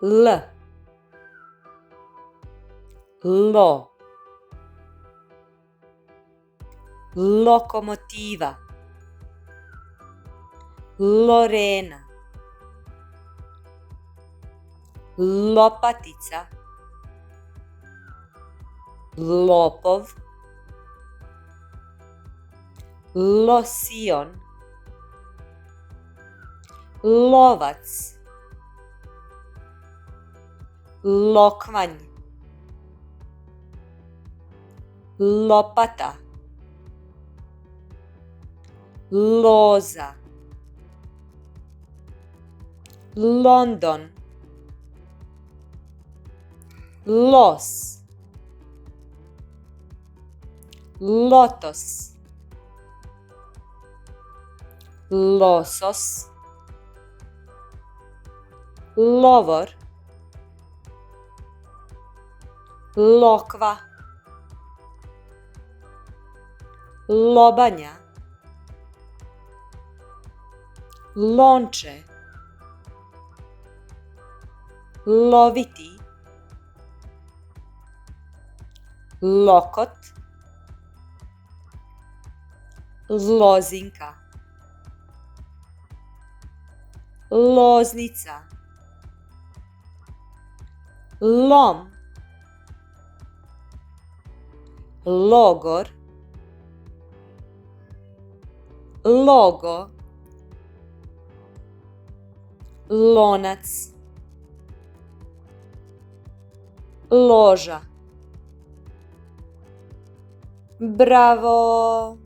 L, lo, locomotiva, Lorena, lopatica, lopov, losion, lovac, lokvanj, lopata, loza, London, los, lotos, losos, lovor, lokva, lobanja, lonče, loviti, lokot, lozinka, loznica, lom, logor, logo, lonac, loža. Bravo!